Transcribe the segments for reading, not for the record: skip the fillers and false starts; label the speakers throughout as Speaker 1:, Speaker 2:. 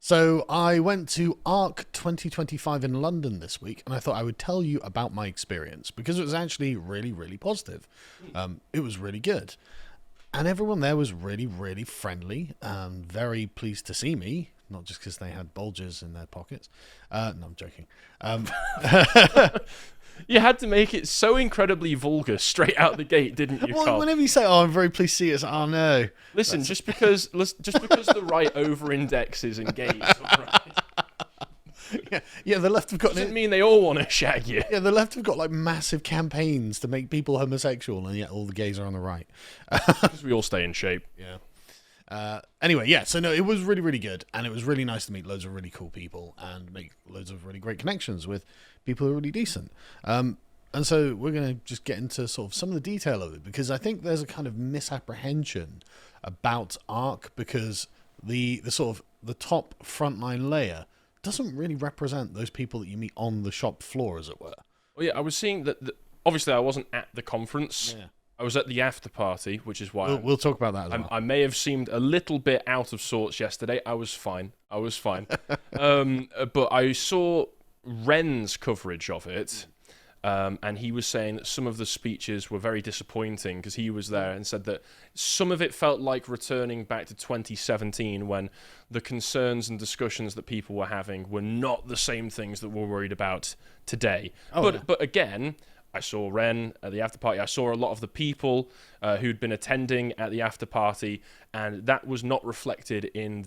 Speaker 1: So I went to ARC 2025 in London this week, and I thought I would tell you about my experience because it was actually really, really positive. It was really good. And everyone there was really, really friendly and very pleased to see me, not just because they had bulges in their pockets. No, I'm joking.
Speaker 2: You had to make it so incredibly vulgar straight out the gate, didn't you,
Speaker 1: Well,
Speaker 2: Carl?
Speaker 1: whenever you say, "Oh, I'm very pleased to see you," it's, "Oh no."
Speaker 2: Listen, just because the right over-index is engaged, all right,
Speaker 1: Yeah, the left have got
Speaker 2: doesn't mean they all want to shag you.
Speaker 1: yeah, the left have got like massive campaigns to make people homosexual, and yet all the gays are on the right.
Speaker 2: Because we all stay in shape.
Speaker 1: Yeah. Anyway, yeah, so no, it was really, really good, and it was really nice to meet loads of really cool people and make loads of really great connections with people who are really decent. And so we're going to just get into sort of some of the detail of it, because I think there's a kind of misapprehension about ARC, because the sort of the top frontline layer doesn't really represent those people that you meet on the shop floor, as it were.
Speaker 2: Well, yeah, I was seeing that. Obviously, I wasn't at the conference.
Speaker 1: Yeah.
Speaker 2: I was at the after party, which is why
Speaker 1: We'll talk about that as well.
Speaker 2: I may have seemed a little bit out of sorts yesterday. I was fine. But I saw Ren's coverage of it, and he was saying that some of the speeches were very disappointing because he was there and said that some of it felt like returning back to 2017 when the concerns and discussions that people were having were not the same things that we're worried about today. But again, I saw Ren at the after party. I saw a lot of the people who'd been attending at the after party, and that was not reflected in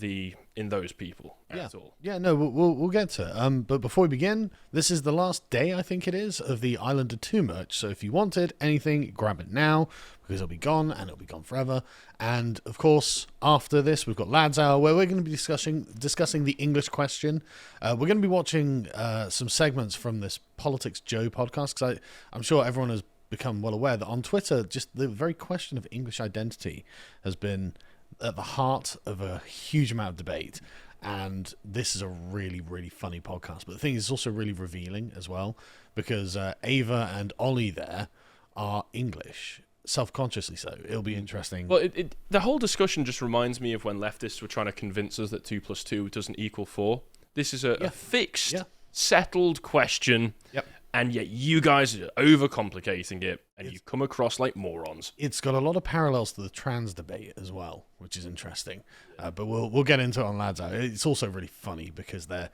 Speaker 2: those people at all.
Speaker 1: Yeah, no, we'll get to it. But before we begin, this is the last day, I think it is, of the Islander 2 merch. So if you wanted anything, grab it now, because it'll be gone, and it'll be gone forever. And, of course, after this, we've got Lads Hour, where we're going to be discussing the English question. We're going to be watching some segments from this Politics Joe podcast, because I'm sure everyone has become well aware that on Twitter, just the very question of English identity has been at the heart of a huge amount of debate. And this is a really, really funny podcast. But the thing is, it's also really revealing as well, because Ava and Ollie there are English, self-consciously so. It'll be interesting.
Speaker 2: Well, the whole discussion just reminds me of when leftists were trying to convince us that 2 plus 2 doesn't equal 4. This is a fixed, settled question.
Speaker 1: Yep.
Speaker 2: And yet you guys are overcomplicating it, and you come across like morons.
Speaker 1: It's got a lot of parallels to the trans debate as well, which is interesting. But we'll get into it on Lads Out. It's also really funny because they're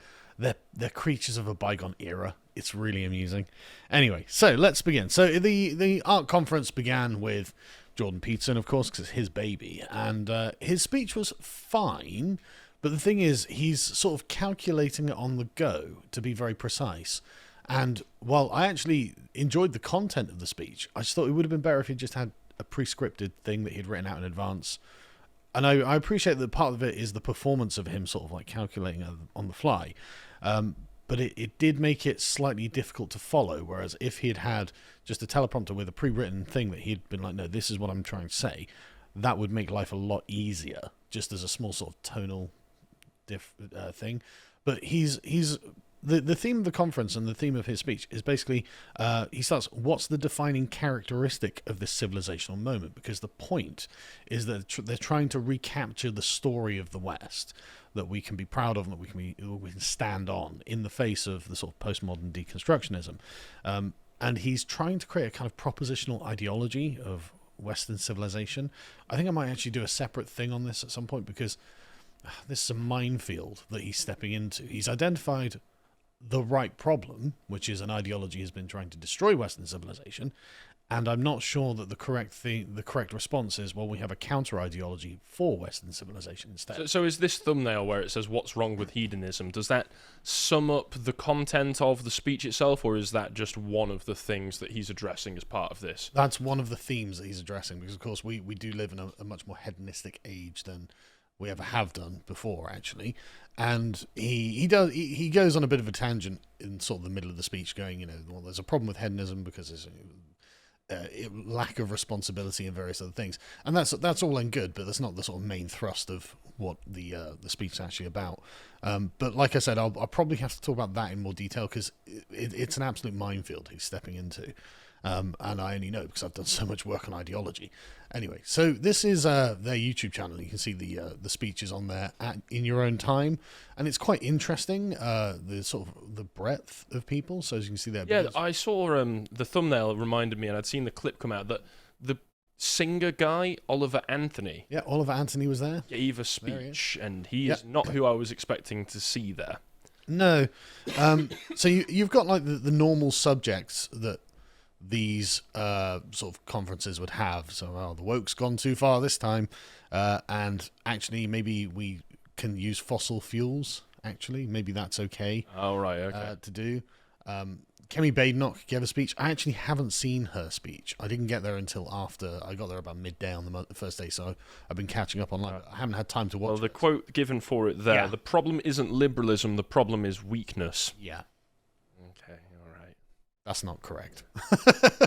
Speaker 1: creatures of a bygone era. It's really amusing. Anyway, so let's begin. So the ARC conference began with Jordan Peterson, of course, because it's his baby, and his speech was fine. But the thing is, he's sort of calculating it on the go, to be very precise. And while I actually enjoyed the content of the speech, I just thought it would have been better if he just had a pre-scripted thing that he'd written out in advance. And I appreciate that part of it is the performance of him sort of like calculating on the fly. But it did make it slightly difficult to follow, whereas if he had had just a teleprompter with a pre-written thing that he'd been like, no, this is what I'm trying to say, that would make life a lot easier, just as a small sort of tonal thing. But he's the theme of the conference and the theme of his speech is basically he starts, what's the defining characteristic of this civilizational moment? Because the point is that they're trying to recapture the story of the West that we can be proud of and that we can stand on in the face of the sort of postmodern deconstructionism. And he's trying to create a kind of propositional ideology of Western civilization. I think I might actually do a separate thing on this at some point, because this is a minefield that he's stepping into. He's identified the right problem, which is an ideology has been trying to destroy Western civilization, and I'm not sure that the correct response is, well, we have a counter ideology for Western civilization instead.
Speaker 2: So is this thumbnail where it says what's wrong with hedonism, does that sum up the content of the speech itself, or is that just one of the things that he's addressing as part of this?
Speaker 1: That's one of the themes that he's addressing, because of course we do live in a much more hedonistic age than we ever have done before, actually. And he goes on a bit of a tangent in sort of the middle of the speech, going, well, there's a problem with hedonism because there's lack of responsibility and various other things, and that's all and good, but that's not the sort of main thrust of what the speech is actually about. But like I said, I'll probably have to talk about that in more detail, because it's an absolute minefield he's stepping into. and I only know because I've done so much work on ideology. Anyway, so this is their YouTube channel. You can see the speeches on there in your own time, and it's quite interesting. The sort of the breadth of people. So as you can see there,
Speaker 2: Yeah, I saw the thumbnail reminded me, and I'd seen the clip come out that the singer guy Oliver Anthony.
Speaker 1: Yeah, Oliver Anthony was there.
Speaker 2: Gave a speech, and he is not who I was expecting to see there.
Speaker 1: No, so you've got like the normal subjects that these sort of conferences would have. So, the woke's gone too far this time, and actually maybe we can use fossil fuels. Actually, maybe that's okay.
Speaker 2: Oh right, okay.
Speaker 1: To do. Kemi Badenoch gave a speech. I actually haven't seen her speech. I didn't get there until after I got there about midday on the first day, so I've been catching up online. I haven't had time to watch.
Speaker 2: Well, the quote given for it there: "The problem isn't liberalism. The problem is weakness."
Speaker 1: Yeah.
Speaker 2: Okay, all right.
Speaker 1: That's not correct.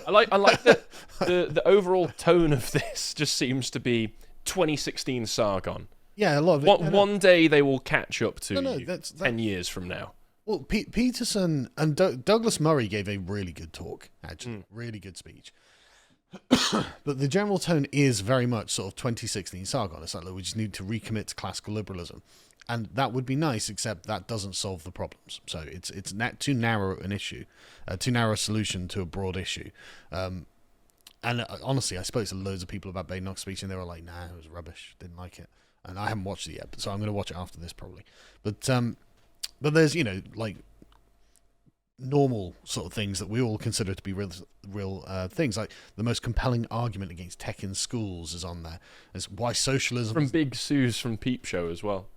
Speaker 2: I like that the overall tone of this just seems to be 2016 Sargon.
Speaker 1: Yeah, a lot of it.
Speaker 2: One day they will catch up to you.
Speaker 1: That's
Speaker 2: 10 years from now.
Speaker 1: Well, Peterson and Douglas Murray gave a really good talk, actually. Really good speech. But the general tone is very much sort of 2016 Sargon. It's like, look, we just need to recommit to classical liberalism. And that would be nice, except that doesn't solve the problems. So it's too narrow an issue, too narrow a solution to a broad issue. And honestly, I spoke to loads of people about Badenoch's speech, and they were like, nah, it was rubbish. Didn't like it. And I haven't watched it yet, so I'm going to watch it after this probably. But there's, like normal sort of things that we all consider to be real things. Like the most compelling argument against tech in schools is on there. It's why socialism...
Speaker 2: From Big Sue's from Peep Show as well.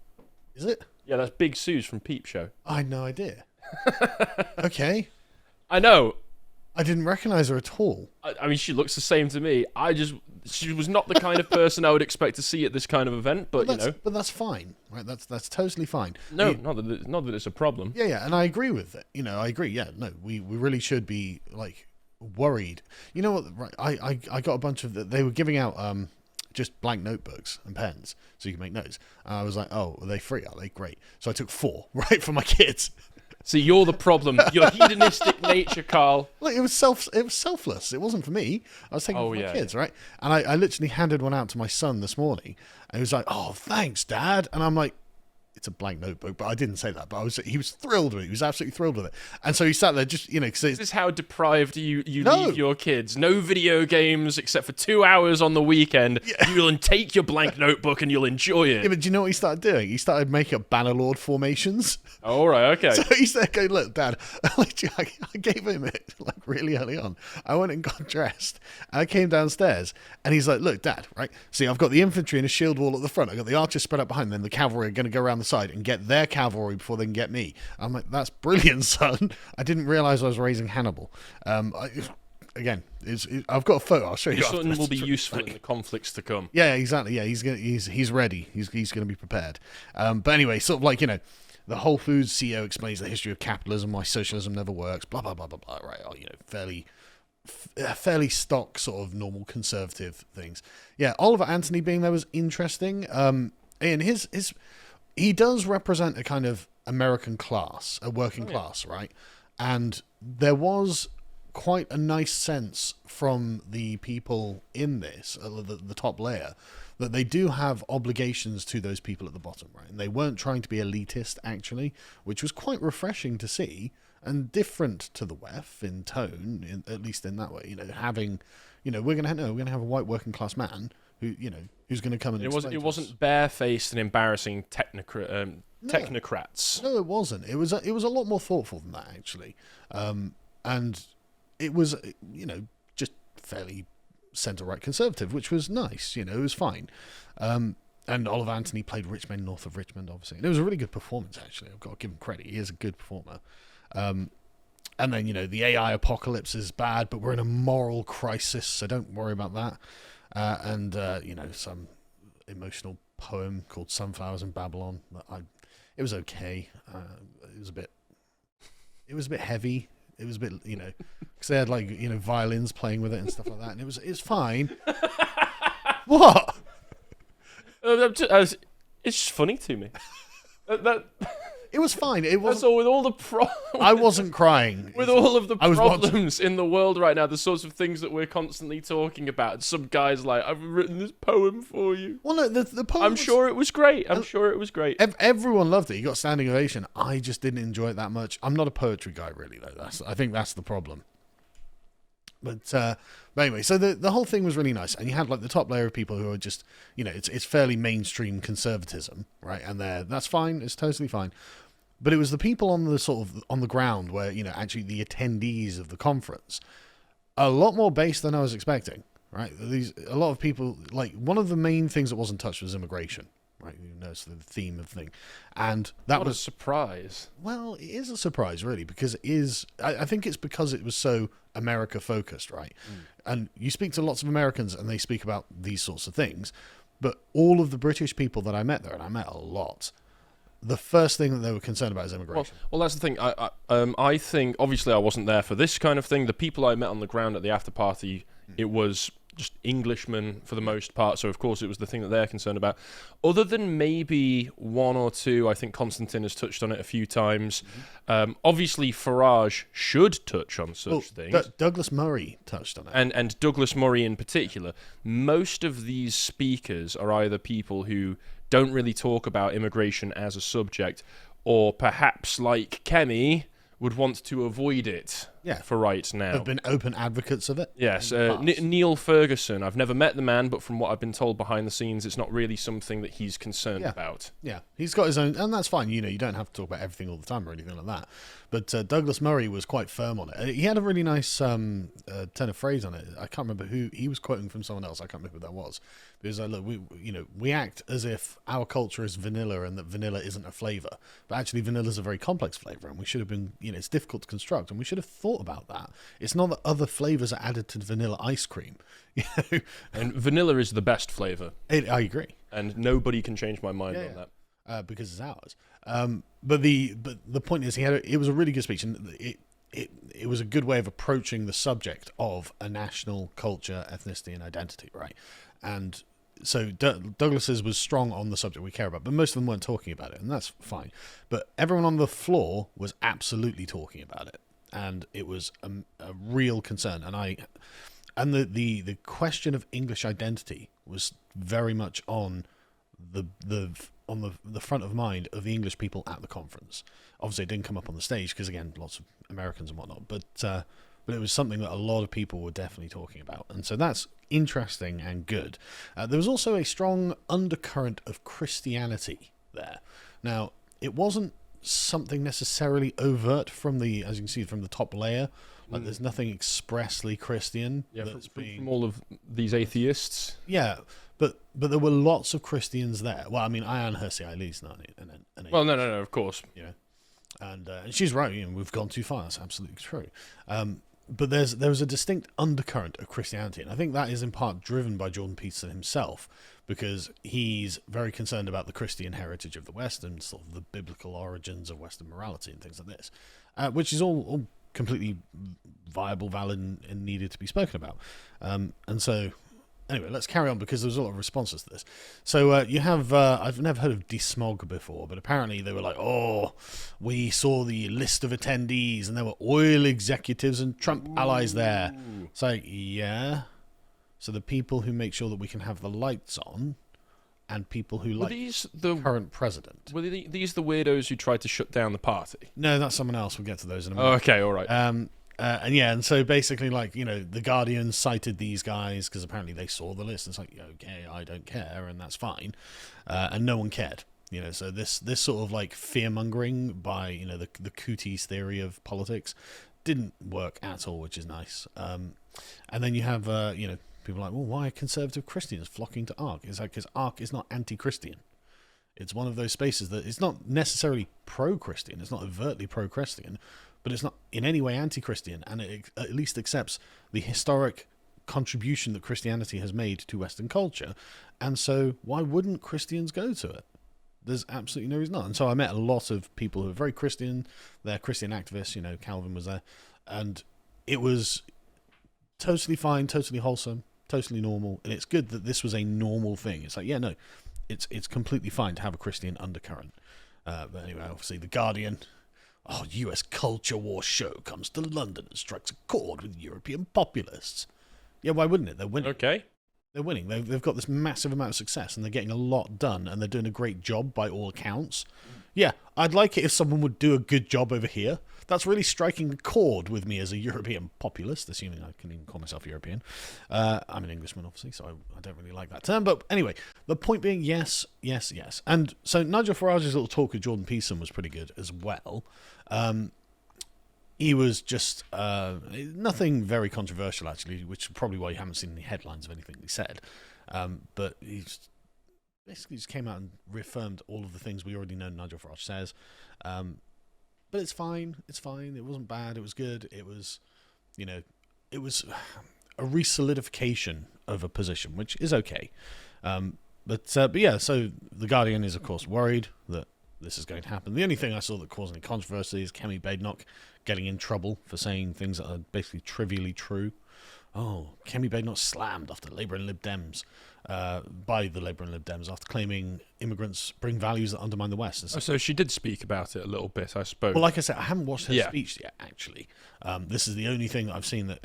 Speaker 1: Is it?
Speaker 2: Yeah, that's Big Sue's from Peep Show.
Speaker 1: I had no idea. Okay.
Speaker 2: I know.
Speaker 1: I didn't recognize her at all.
Speaker 2: I mean, she looks the same to me. She was not the kind of person I would expect to see at this kind of event, but
Speaker 1: But that's fine, right? That's totally fine.
Speaker 2: No, not that it's a problem.
Speaker 1: Yeah, and I agree with it. I agree. Yeah, no, we really should be like worried. You know what? Right, I got a bunch of they were giving out just blank notebooks and pens so you can make notes. And I was like, oh, are they free? Are they great? So I took 4, right, for my kids.
Speaker 2: See, you're the problem. Your hedonistic nature, Carl.
Speaker 1: Look, it was selfless. It wasn't for me. I was taking it for my kids, right? And I literally handed one out to my son this morning, and he was like, "Oh, thanks, Dad." And I'm like, "It's a blank notebook," but I didn't say that. But he was thrilled with it. He was absolutely thrilled with it. And so he sat there, just because
Speaker 2: this is how deprived you leave your kids. No video games except for 2 hours on the weekend. Yeah. You'll take your blank notebook and you'll enjoy it.
Speaker 1: Yeah, but do you know what he started doing? He started making up Bannerlord formations.
Speaker 2: Oh, right, okay.
Speaker 1: So he said, "Okay, look, Dad," I gave him it like really early on. I went and got dressed. And I came downstairs, and he's like, "Look, Dad, right? See, I've got the infantry in a shield wall at the front. I've got the archers spread out behind them. The cavalry are going to go around the side and get their cavalry before they can get me." I'm like, "That's brilliant, son." I didn't realize I was raising Hannibal. Again, I've got a photo. I'll show you.
Speaker 2: Your son will be useful in the conflicts to come.
Speaker 1: Yeah, exactly. Yeah, he's ready. He's going to be prepared. But anyway, sort of like the Whole Foods CEO explains the history of capitalism, why socialism never works. Blah blah blah blah blah. Right? Fairly stock sort of normal conservative things. Yeah, Oliver Anthony being there was interesting. And he does represent a kind of American class, a working class, right? And there was quite a nice sense from the people in this, the top layer, that they do have obligations to those people at the bottom, right? And they weren't trying to be elitist, actually, which was quite refreshing to see and different to the WEF in tone, at least in that way. Having, we're gonna have a white working class man who's going to come and
Speaker 2: it wasn't barefaced and embarrassing technocrats.
Speaker 1: No, it wasn't. It was a lot more thoughtful than that, actually, and it was just fairly centre-right conservative, which was nice. It was fine. And Oliver Anthony played Rich Men North of Richmond, obviously, and it was a really good performance. Actually, I've got to give him credit. He is a good performer. And then the AI apocalypse is bad, but we're in a moral crisis, so don't worry about that. And some emotional poem called Sunflowers in Babylon. It was okay. It was a bit heavy. It was a bit, because they had violins playing with it and stuff like that, and it was fine. What?
Speaker 2: It's just funny to me.
Speaker 1: It was fine. It
Speaker 2: That's
Speaker 1: was.
Speaker 2: all with all the
Speaker 1: I wasn't crying.
Speaker 2: with all of the
Speaker 1: I was
Speaker 2: problems in the world right now, the sorts of things that we're constantly talking about. Some guy's like, I've written this poem for you.
Speaker 1: Well, no, the poem.
Speaker 2: I'm sure it was great. I'm sure it was great.
Speaker 1: Everyone loved it. You got standing ovation. I just didn't enjoy it that much. I'm not a poetry guy, really, though. I think that's the problem. But anyway, so the whole thing was really nice, and you had like the top layer of people who are just, it's fairly mainstream conservatism, right? And that's fine. It's totally fine. But it was the people on the sort of on the ground where actually the attendees of the conference, a lot more based than I was expecting, right? A lot of people, like, one of the main things that wasn't touched was immigration. Right, it's the theme of the thing, and that was
Speaker 2: a surprise.
Speaker 1: Well, it is a surprise, really, because it is. I think it's because it was so America focused, right? And you speak to lots of Americans, and they speak about these sorts of things. But all of the British people that I met there, and I met a lot, the first thing that they were concerned about is immigration.
Speaker 2: Well, that's the thing. I think obviously I wasn't there for this kind of thing. The people I met on the ground at the after party, it was just Englishmen for the most part, so of course it was the thing that they're concerned about. Other than maybe one or two, I think Constantine has touched on it a few times. Obviously Farage should touch on such things.
Speaker 1: Douglas Murray touched on it.
Speaker 2: And Douglas Murray in particular. Most of these speakers are either people who don't really talk about immigration as a subject, or perhaps, like Kemi, would want to avoid it for right now.
Speaker 1: Have been open advocates of it.
Speaker 2: Yes, Neil Ferguson. I've never met the man, but from what I've been told behind the scenes, it's not really something that he's concerned about.
Speaker 1: Yeah, he's got his own, and that's fine. You don't have to talk about everything all the time or anything like that. But Douglas Murray was quite firm on it. He had a really nice turn of phrase on it. I can't remember who he was quoting from. Someone else. I can't remember who that was. But he was like, look, we act as if our culture is vanilla and that vanilla isn't a flavor, but actually vanilla is a very complex flavor, and we should have been, it's difficult to construct, and we should have thought about that. It's not that other flavors are added to vanilla ice cream.
Speaker 2: And vanilla is the best flavor.
Speaker 1: I agree,
Speaker 2: and nobody can change my mind on
Speaker 1: that because it's ours. But the point is, it was a really good speech, and it was a good way of approaching the subject of a national culture, ethnicity, and identity, right? And so Douglas's was strong on the subject we care about, but most of them weren't talking about it, and that's fine. But everyone on the floor was absolutely talking about it, and it was a real concern. And the question of English identity was very much on the front of mind of the English people at the conference. Obviously, it didn't come up on the stage because, again, lots of Americans and whatnot, but it was something that a lot of people were definitely talking about, and so that's interesting and good. There was also a strong undercurrent of Christianity there. Now, it wasn't something necessarily overt from as you can see, from the top layer. Like, there's nothing expressly Christian
Speaker 2: from all of these atheists.
Speaker 1: Yeah, but there were lots of Christians there. Well, I mean, Ayan Hirsi Ali's not an
Speaker 2: well, no, of course.
Speaker 1: And she's right. We've gone too far. That's absolutely true. But there was a distinct undercurrent of Christianity, and I think that is in part driven by Jordan Peterson himself, because he's very concerned about the Christian heritage of the West and sort of the biblical origins of Western morality and things like this, which is all completely viable, valid, and needed to be spoken about. And so, anyway, let's carry on, because there's a lot of responses to this. So you have, I've never heard of DeSmog before, but apparently they were like, oh, we saw the list of attendees, and there were oil executives and Trump allies there. It's like, yeah. So the people who make sure that we can have the lights on, and people who like the current president.
Speaker 2: Were these the weirdos who tried to shut down the party?
Speaker 1: No, that's someone else. We'll get to those in a minute.
Speaker 2: Oh, okay, all right.
Speaker 1: And so basically, like, the Guardian cited these guys because apparently they saw the list. It's like, okay, I don't care, and that's fine. And no one cared. So this sort of like fear mongering by the cooties theory of politics didn't work at all, which is nice. And then you have people like, well, why are conservative Christians flocking to ARC? It's like, because ARC is not anti-Christian. It's one of those spaces that it's not necessarily pro-Christian. It's not overtly pro-Christian, but it's not in any way anti-Christian, and it at least accepts the historic contribution that Christianity has made to Western culture. And so why wouldn't Christians go to it? There's absolutely no reason not. And so I met a lot of people who are very Christian. They're Christian activists. Calvin was there. And it was totally fine, totally wholesome, totally normal. And it's good that this was a normal thing. It's like, yeah, no, it's completely fine to have a Christian undercurrent. But anyway, obviously the Guardian. Oh, U.S. culture war show comes to London and strikes a chord with European populists. Yeah, why wouldn't it? They're winning.
Speaker 2: Okay.
Speaker 1: They're winning. They've got this massive amount of success, and they're getting a lot done, and they're doing a great job by all accounts. Yeah, I'd like it if someone would do a good job over here. That's really striking a chord with me as a European populist, assuming I can even call myself European. I'm an Englishman, obviously, so I don't really like that term. But anyway, the point being, yes, yes, yes. And so Nigel Farage's little talk with Jordan Peterson was pretty good as well. He was just nothing very controversial, actually, which is probably why you haven't seen any headlines of anything he said. But he basically just came out and reaffirmed all of the things we already know Nigel Farage says. But it's fine. It's fine. It wasn't bad. It was good. It was, it was a re-solidification of a position, which is okay. But yeah, so the Guardian is, of course, worried that this is going to happen. The only thing I saw that caused any controversy is Kemi Badenoch getting in trouble for saying things that are basically trivially true. Oh, Kemi Badenoch slammed after Labour and Lib Dems, by the Labour and Lib Dems, after claiming immigrants bring values that undermine the West.
Speaker 2: So she did speak about it a little bit, I suppose.
Speaker 1: Well, like I said, I haven't watched her speech yet, actually. This is the only thing that I've seen that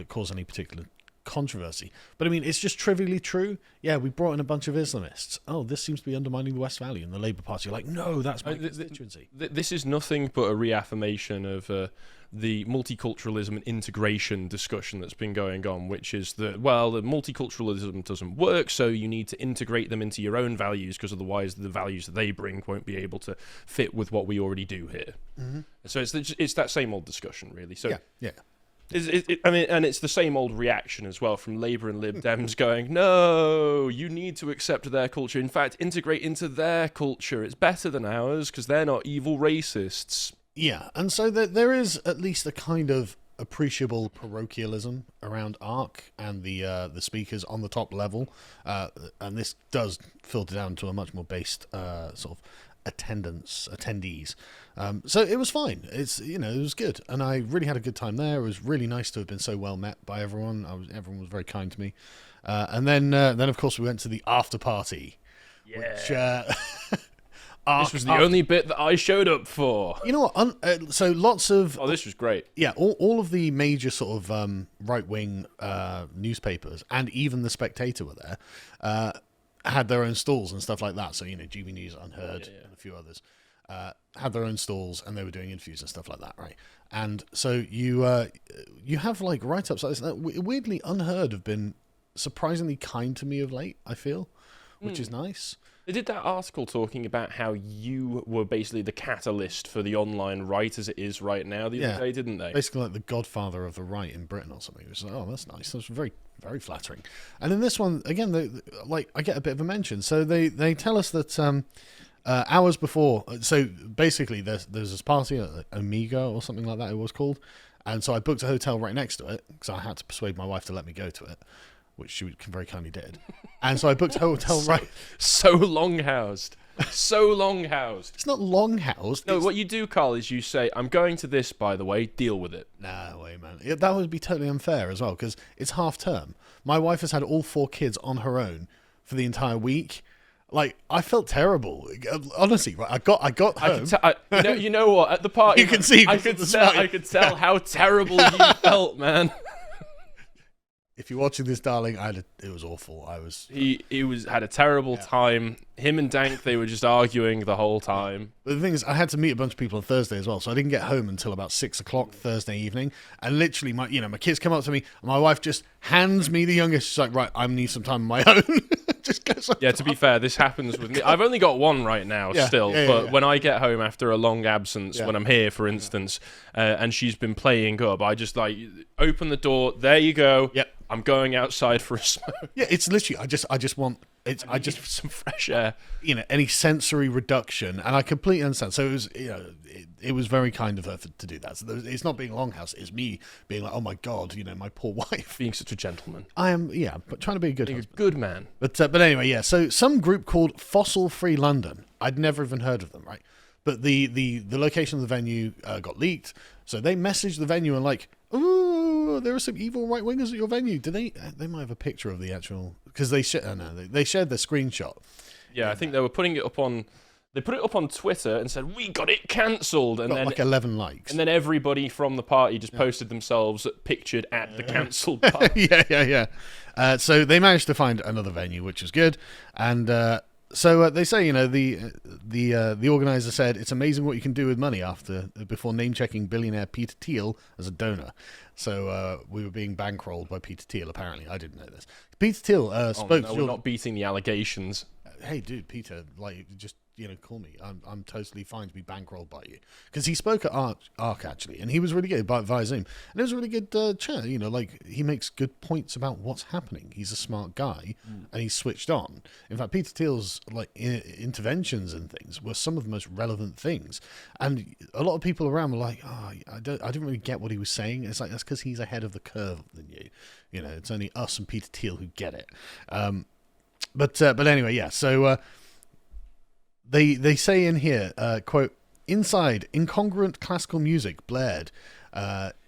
Speaker 1: caused any particular controversy. But I mean, it's just trivially true. Yeah, we brought in a bunch of Islamists. Oh, this seems to be undermining the West value. And the Labour Party are like, no, that's my constituency.
Speaker 2: This is nothing but a reaffirmation of the multiculturalism and integration discussion that's been going on, which is that, well, the multiculturalism doesn't work, so you need to integrate them into your own values, because otherwise the values that they bring won't be able to fit with what we already do here. Mm-hmm. So it's that same old discussion, really. So
Speaker 1: yeah.
Speaker 2: I mean, and it's the same old reaction as well from Labour and Lib Dems going, no, you need to accept their culture. In fact, integrate into their culture. It's better than ours because they're not evil racists.
Speaker 1: Yeah, and so there is at least a kind of appreciable parochialism around ARC and the speakers on the top level, and this does filter down to a much more based sort of attendees. So it was fine. It was good, and I really had a good time there. It was really nice to have been so well met by everyone. Everyone was very kind to me, and then of course we went to the after party, which
Speaker 2: this was the only bit that I showed up for.
Speaker 1: You know what? So lots of
Speaker 2: this was great.
Speaker 1: Yeah, all of the major sort of right wing newspapers and even the Spectator were there. Had their own stalls and stuff like that. So, GB News, Unheard, and a few others had their own stalls, and they were doing interviews and stuff like that, right? And so you have like write-ups like this. Weirdly, Unheard have been surprisingly kind to me of late, I feel, which is nice.
Speaker 2: They did that article talking about how you were basically the catalyst for the online right as it is right now the other day, didn't they?
Speaker 1: Basically like the godfather of the right in Britain or something. It was like, oh, that's nice. That's very, very flattering. And in this one, again, I get a bit of a mention. So they tell us that hours before, so basically there's this party at Omega or something like that it was called. And so I booked a hotel right next to it because I had to persuade my wife to let me go to it, which she very kindly did. And so I booked a hotel
Speaker 2: So long-housed. So long-housed.
Speaker 1: It's not long-housed.
Speaker 2: No, what you do, Carl, is you say, I'm going to this, by the way, deal with it.
Speaker 1: Nah, way, man. That would be totally unfair as well, because it's half term. My wife has had all 4 kids on her own for the entire week. Like, I felt terrible. Honestly, right? I got home.
Speaker 2: You know what? At the party,
Speaker 1: you can see.
Speaker 2: I could tell how terrible you felt, man.
Speaker 1: If you're watching this, darling, it was awful.
Speaker 2: He had a terrible time. Him and Dank, they were just arguing the whole time.
Speaker 1: But the thing is, I had to meet a bunch of people on Thursday as well, so I didn't get home until about 6:00 Thursday evening. And literally, my kids come up to me, and my wife just hands me the youngest. She's like, "Right, I need some time on my own." Just goes.
Speaker 2: Yeah, to be fair, this happens with me. I've only got one right now, but when I get home after a long absence, when I'm here, for instance, and she's been playing up, I just open the door. There you go.
Speaker 1: Yep.
Speaker 2: I'm going outside for a smoke.
Speaker 1: Yeah, it's literally. I just want. I just
Speaker 2: some fresh air.
Speaker 1: Any sensory reduction, and I completely understand. So it was, it was very kind of her to do that. So it's not being Longhouse; it's me being like, oh my god, my poor wife.
Speaker 2: Being such a gentleman.
Speaker 1: I am, but trying to be a good
Speaker 2: husband. A good man.
Speaker 1: But anyway, yeah. So some group called Fossil Free London. I'd never even heard of them, right? But the location of the venue got leaked, so they messaged the venue and like, ooh, there are some evil right wingers at your venue. Do they? They might have a picture of the actual, because they shared the screenshot.
Speaker 2: Yeah, I think they were putting it up on They put it up on Twitter and said, "We got it cancelled," and
Speaker 1: Got
Speaker 2: then
Speaker 1: like 11 likes.
Speaker 2: and then everybody from the party just posted themselves pictured at the cancelled party.
Speaker 1: yeah. So they managed to find another venue, which was good, and so they say, the organizer said it's amazing what you can do with money before name checking billionaire Peter Thiel as a donor. So we were being bankrolled by Peter Thiel. Apparently, I didn't know this. Peter Thiel spoke.
Speaker 2: No, we're not beating the allegations.
Speaker 1: Hey, dude, Peter, just call me. I'm totally fine to be bankrolled by you, because he spoke at Arc actually, and he was really good via Zoom, and it was a really good chat. He makes good points about what's happening. He's a smart guy, and he's switched on. In fact, Peter Thiel's interventions and things were some of the most relevant things, and a lot of people around were like, "Oh, I didn't really get what he was saying." It's like, that's because he's ahead of the curve than you. It's only us and Peter Thiel who get it. But anyway, yeah. So they say in here, quote, "Inside, incongruent classical music blared."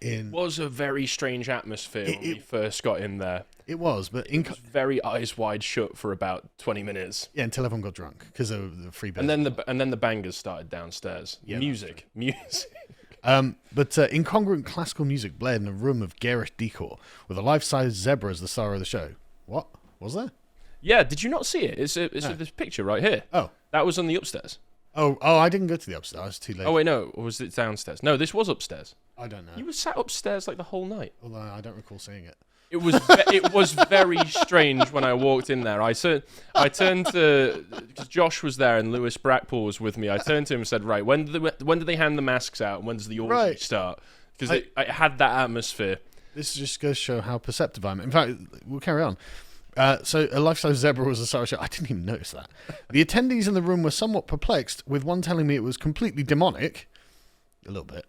Speaker 1: It
Speaker 2: was a very strange atmosphere when we first got in there.
Speaker 1: It was, but
Speaker 2: it was very eyes wide shut for about 20 minutes.
Speaker 1: Yeah, until everyone got drunk because of the free beers.
Speaker 2: And then the bangers started downstairs. Yeah, music.
Speaker 1: But incongruent classical music blared in a room of garish decor with a life-size zebra as the star of the show. What was there?
Speaker 2: Yeah, did you not see it? It's this picture right here.
Speaker 1: Oh,
Speaker 2: that was on the upstairs.
Speaker 1: Oh, I didn't go to the upstairs. I was too late.
Speaker 2: Oh wait, no, or was it downstairs? No, this was upstairs.
Speaker 1: I don't know.
Speaker 2: You were sat upstairs like the whole night.
Speaker 1: Although I don't recall seeing it.
Speaker 2: It was very strange when I walked in there. I turned to, because Josh was there and Lewis Brackpool was with me. I turned to him and said, "Right, when do they hand the masks out? And when does the orgy start?" Because it had that atmosphere.
Speaker 1: This just goes to show how perceptive I am. In fact, we'll carry on. So a life-size zebra was a star show. I didn't even notice that. The attendees in the room were somewhat perplexed, with one telling me it was completely demonic. A little bit.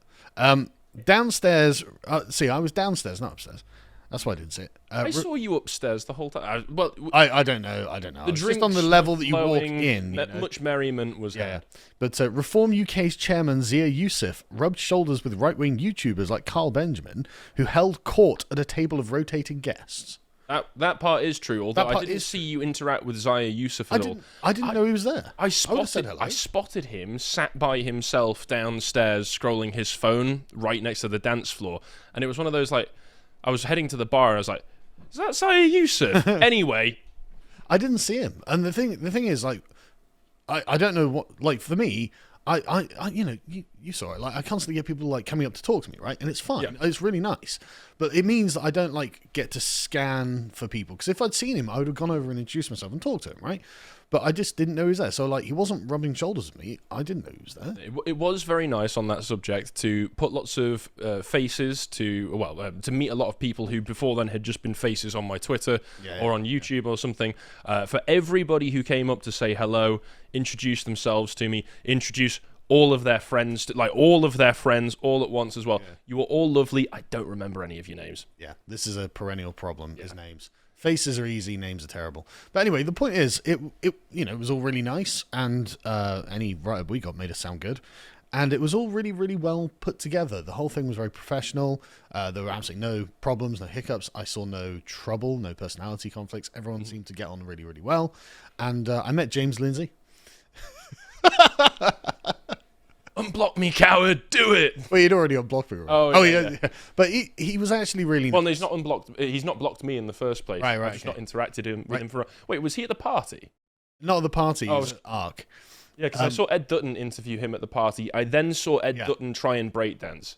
Speaker 1: Downstairs. I was downstairs, not upstairs. That's why I didn't see it.
Speaker 2: I saw you upstairs the whole time.
Speaker 1: I don't know. I don't know.
Speaker 2: The
Speaker 1: just on the level that you walked in.
Speaker 2: Much merriment was had.
Speaker 1: But Reform UK's chairman Zia Youssef rubbed shoulders with right-wing YouTubers like Carl Benjamin, who held court at a table of rotating guests.
Speaker 2: That part is true, although I didn't see you interact with Zia Youssef at all.
Speaker 1: I didn't know he was there.
Speaker 2: I spotted him sat by himself downstairs scrolling his phone right next to the dance floor. And it was one of those, I was heading to the bar and I was like, "Is that Zia Youssef?" Anyway.
Speaker 1: I didn't see him. And the thing is, I don't know what, for me, you saw it. I constantly get people coming up to talk to me, right? And it's fun. Yeah. It's really nice. But it means that I don't get to scan for people. Because if I'd seen him, I would have gone over and introduced myself and talked to him, right? But I just didn't know he was there. So he wasn't rubbing shoulders with me. I didn't know he was there.
Speaker 2: It was very nice on that subject to put lots of faces to meet a lot of people who before then had just been faces on my Twitter or on YouTube or something. For everybody who came up to say hello, introduce themselves to me, introduce all of their friends, all of their friends all at once as well. Yeah. You were all lovely. I don't remember any of your names.
Speaker 1: Yeah, this is a perennial problem, is names. Faces are easy, names are terrible. But anyway, the point is, it was all really nice, and any write-up we got made us sound good. And it was all really, really well put together. The whole thing was very professional. There were absolutely no problems, no hiccups. I saw no trouble, no personality conflicts. Everyone seemed to get on really, really well. And I met James Lindsay.
Speaker 2: Unblock me, coward! Do it!
Speaker 1: Well, he'd already unblocked me. Right?
Speaker 2: Oh, yeah.
Speaker 1: But he was actually really
Speaker 2: well,
Speaker 1: nice.
Speaker 2: He's not unblocked. He's not blocked me in the first place.
Speaker 1: Right.
Speaker 2: I've just not interacted with him for. Wait, was he at the party?
Speaker 1: Not at the party. He was at Arc.
Speaker 2: Yeah, because I saw Ed Dutton interview him at the party. I then saw Ed Dutton try and breakdance.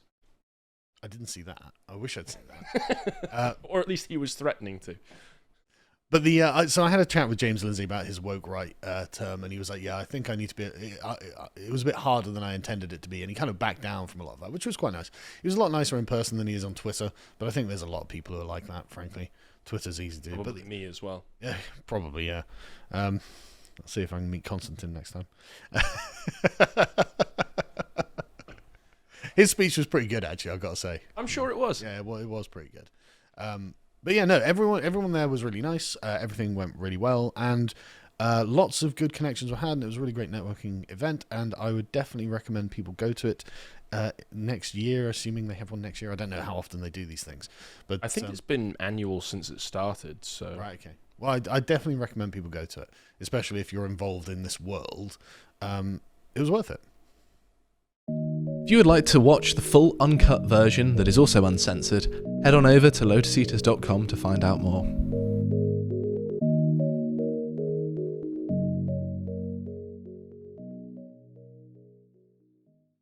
Speaker 1: I didn't see that. I wish I'd seen that.
Speaker 2: Or at least he was threatening to.
Speaker 1: But so I had a chat with James Lindsay about his woke right term, and he was like, "Yeah, I think I need to be." It was a bit harder than I intended it to be, and he kind of backed down from a lot of that, which was quite nice. He was a lot nicer in person than he is on Twitter, but I think there's a lot of people who are like that. Frankly, Twitter's easy to do.
Speaker 2: Probably me as well.
Speaker 1: Yeah, probably. Yeah. Let's see if I can meet Constantine next time. His speech was pretty good, actually. I've got to say.
Speaker 2: I'm sure it was.
Speaker 1: Yeah, well, it was pretty good. But yeah, no, everyone there was really nice. Everything went really well, and lots of good connections were had, and it was a really great networking event, and I would definitely recommend people go to it next year, assuming they have one next year. I don't know how often they do these things, but
Speaker 2: I think it's been annual since it started. So
Speaker 1: right, okay. Well, I definitely recommend people go to it, especially if you're involved in this world. it was worth it.
Speaker 3: If you would like to watch the full uncut version that is also uncensored, head on over to lotuseaters.com to find out more.